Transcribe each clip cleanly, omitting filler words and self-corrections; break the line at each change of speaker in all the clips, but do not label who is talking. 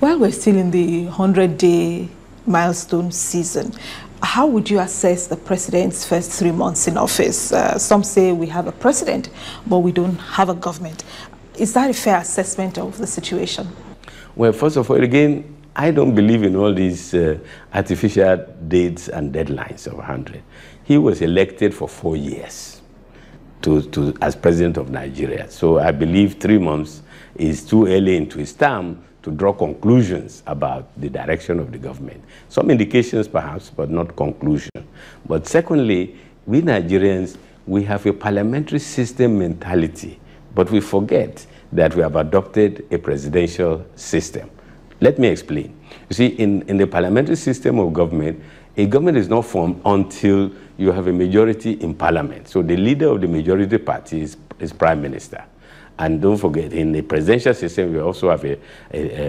While we're still in the 100-day milestone season, how would you assess the president's first 3 months in office? Some say we have a president, but we don't have a government. Is that a fair assessment of the situation?
Well, first of all, again, I don't believe in all these artificial dates and deadlines of 100. He was elected for 4 years as president of Nigeria. So I believe 3 months is too early into his term to draw conclusions about the direction of the government. Some indications perhaps, but not conclusion. But secondly, we Nigerians, we have a parliamentary system mentality, but we forget that we have adopted a presidential system. Let me explain. You see, in the parliamentary system of government, a government is not formed until you have a majority in parliament. So the leader of the majority party is prime minister. And don't forget, in the presidential system, we also have a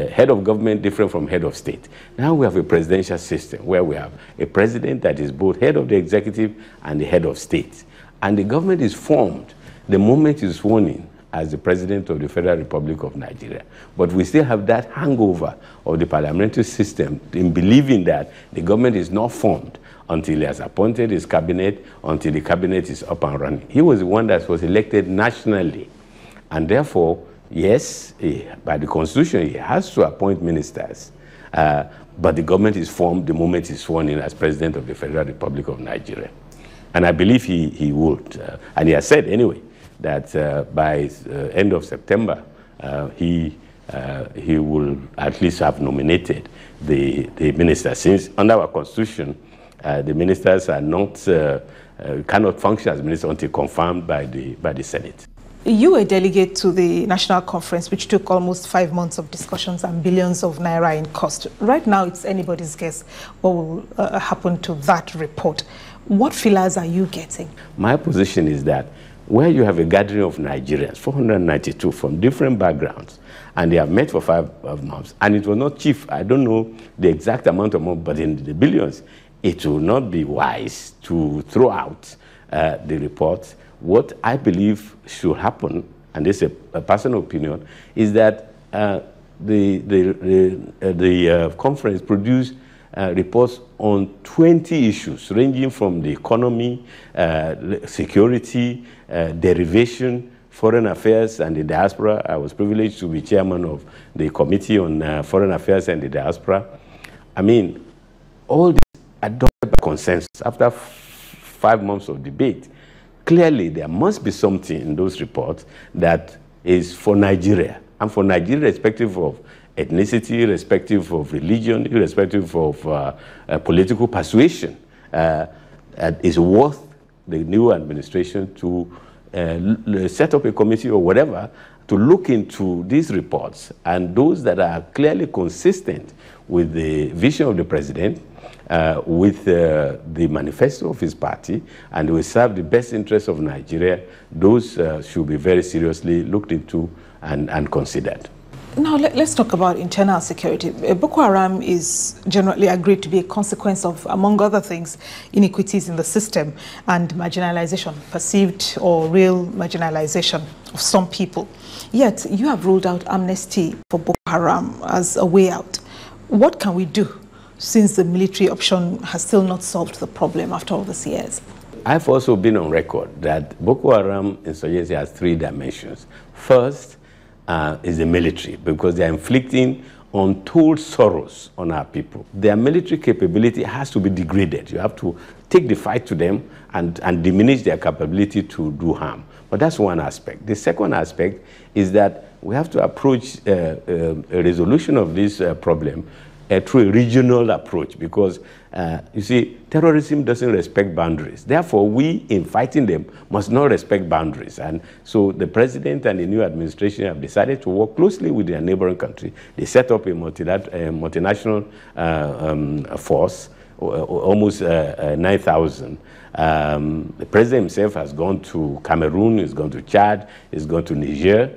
head of government different from head of state. Now we have a presidential system where we have a president that is both head of the executive and the head of state. And the government is formed the moment he's sworn in as the president of the Federal Republic of Nigeria. But we still have that hangover of the parliamentary system in believing that the government is not formed until he has appointed his cabinet, until the cabinet is up and running. He was the one that was elected nationally. And therefore, yes, by the Constitution, he has to appoint ministers. But the government is formed the moment he's sworn in as president of the Federal Republic of Nigeria. And I believe he would. And he has said anyway that by end of September, he will at least have nominated the ministers. Since under our Constitution, the ministers are not, cannot function as ministers until confirmed by the Senate.
You were a delegate to the national conference, which took almost 5 months of discussions and billions of naira in cost. Right now, it's anybody's guess what will happen to that report. What feelers are you getting? My
position is that where you have a gathering of Nigerians, 492 from different backgrounds, and they have met for 5 months, and it was not cheap. I don't know the exact amount of money, but in the billions, it will not be wise to throw out the report. What I believe should happen, and this is a personal opinion, is that the conference produce reports on 20 issues, ranging from the economy, security, derivation, foreign affairs, and the diaspora. I was privileged to be chairman of the Committee on Foreign Affairs and the Diaspora. I mean, all this adopted by consensus after 5 months of debate. Clearly, there must be something in those reports that is for Nigeria, and for Nigeria, irrespective of ethnicity, irrespective of religion, irrespective of political persuasion, is worth the new administration to set up a committee or whatever to look into these reports, and those that are clearly consistent with the vision of the president, with the manifesto of his party, and will serve the best interests of Nigeria. Those should be very seriously looked into and considered.
Now, let's talk about internal security. Boko Haram is generally agreed to be a consequence of, among other things, inequities in the system and marginalization, perceived or real marginalization of some people. Yet, you have ruled out amnesty for Boko Haram as a way out. What can we do, since the military option has still not solved the problem after all these years?
I've also been on record that Boko Haram insurgency has 3 dimensions. First is the military, because they are inflicting untold sorrows on our people. Their military capability has to be degraded. You have to take the fight to them and diminish their capability to do harm. But that's one aspect. The second aspect is that we have to approach a resolution of this problem through a regional approach, because you see, terrorism doesn't respect boundaries. Therefore, we, in fighting them, must not respect boundaries. And so the president and the new administration have decided to work closely with their neighboring country. They set up a multinational force, almost 9,000. The president himself has gone to Cameroon, he's gone to Chad, he's gone to Niger,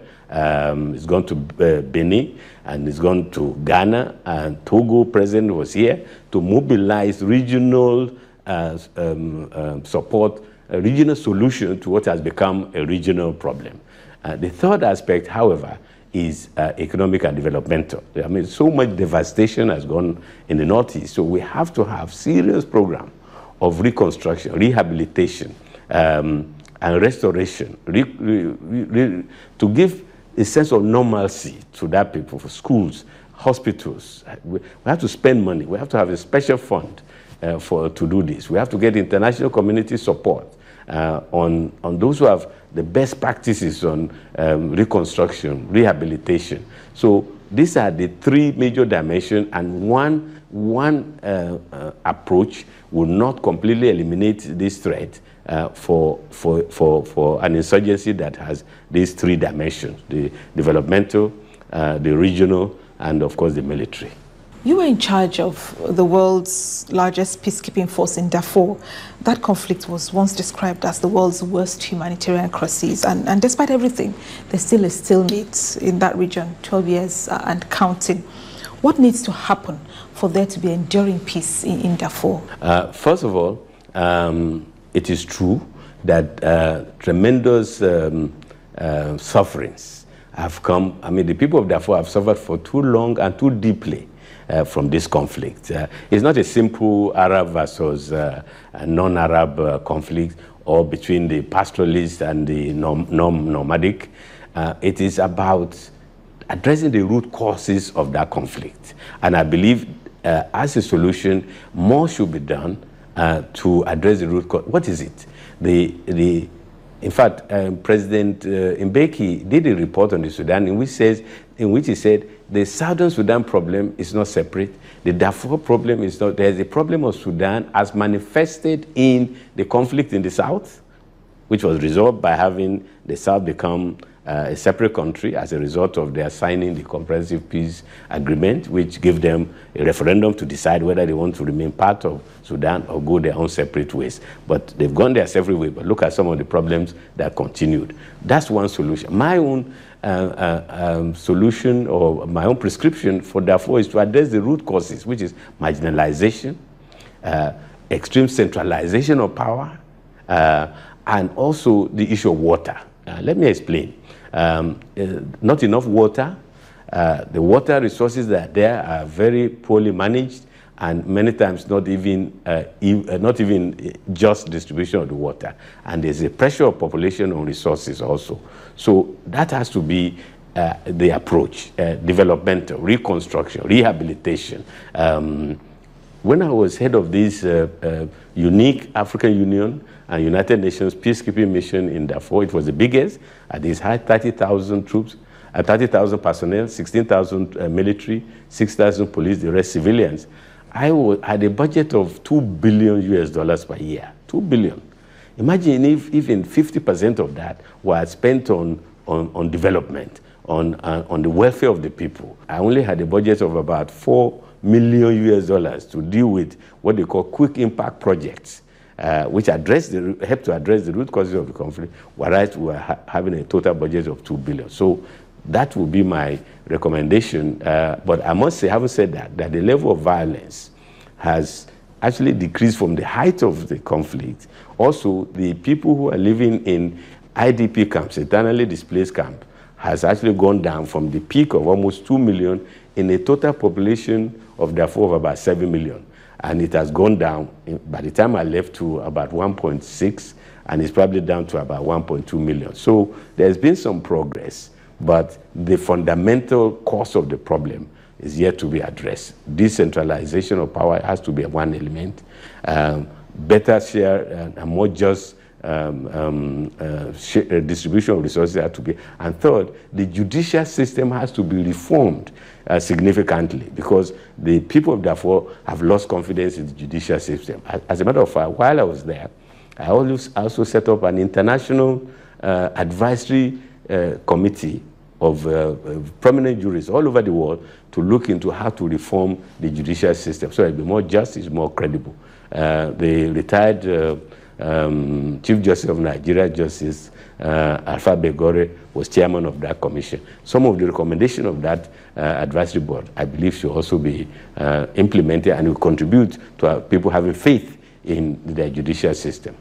he's gone to Benin, and he's gone to Ghana, and Togo president was here to mobilize regional support, a regional solution to what has become a regional problem. The third aspect, however, is economic and developmental. I mean, so much devastation has gone in the Northeast, so we have to have serious program of reconstruction, rehabilitation, and restoration, to give a sense of normalcy to that people, for schools, hospitals. We have to spend money. We have to have a special fund to do this. We have to get international community support on those who have the best practices on reconstruction, rehabilitation. So these are the three major dimensions, and one approach will not completely eliminate this threat for an insurgency that has these three dimensions: the developmental, the regional, and of course the military.
You were in charge of the world's largest peacekeeping force in Darfur. That conflict was once described as the world's worst humanitarian crisis, and despite everything, there's still a stalemate in that region, 12 years and counting. What needs to happen for there to be enduring peace in Darfur?
First of all, it is true that tremendous sufferings have come. I mean, the people of Darfur have suffered for too long and too deeply from this conflict. It's not a simple Arab versus non-Arab conflict, or between the pastoralists and the nomadic. It is about addressing the root causes of that conflict. And I believe as a solution, more should be done to address the root cause. What is it? In fact, President Mbeki did a report on the Sudan in which he said the Southern Sudan problem is not separate. The Darfur problem is not. There's a problem of Sudan as manifested in the conflict in the South, which was resolved by having the South become a separate country as a result of their signing the Comprehensive Peace Agreement, which gave them a referendum to decide whether they want to remain part of Sudan or go their own separate ways. But they've gone their separate way, but look at some of the problems that continued. That's one solution. My own solution, or my own prescription for Darfur, is to address the root causes, which is marginalization, extreme centralization of power, and also the issue of water. Let me explain. Not enough water. The water resources that are there are very poorly managed, and many times not even just distribution of the water. And there's a pressure of population on resources also. So that has to be the approach: developmental, reconstruction, rehabilitation. When I was head of this unique African Union and United Nations peacekeeping mission in Darfur, it was the biggest. At this high, 30,000 troops, 30,000 personnel, 16,000 military, 6,000 police, the rest civilians. I had a budget of $2 billion per year. 2 billion. Imagine if even 50% of that was spent on development, on the welfare of the people. I only had a budget of about $4 million to deal with what they call quick impact projects, which help to address the root causes of the conflict, whereas we are having a total budget of $2 billion. So that would be my recommendation. But I must say, having said that, the level of violence has actually decreased from the height of the conflict. Also, the people who are living in IDP camps, internally displaced camp, has actually gone down from the peak of almost 2 million in a total population of Darfur of about 7 million. And it has gone down, by the time I left, to about 1.6, and it's probably down to about 1.2 million. So there's been some progress, but the fundamental cause of the problem is yet to be addressed. Decentralization of power has to be one element. Better share and more just distribution of resources has to be. And third, the judicial system has to be reformed significantly, because the people of Darfur have lost confidence in the judicial system. As a matter of fact, while I was there, I also set up an international advisory committee of prominent jurists all over the world to look into how to reform the judicial system so it'll be more just, it's more credible. The retired Chief Justice of Nigeria, Justice Alpha Begore, was chairman of that commission. Some of the recommendations of that advisory board, I believe, should also be implemented and will contribute to people having faith in their judicial system.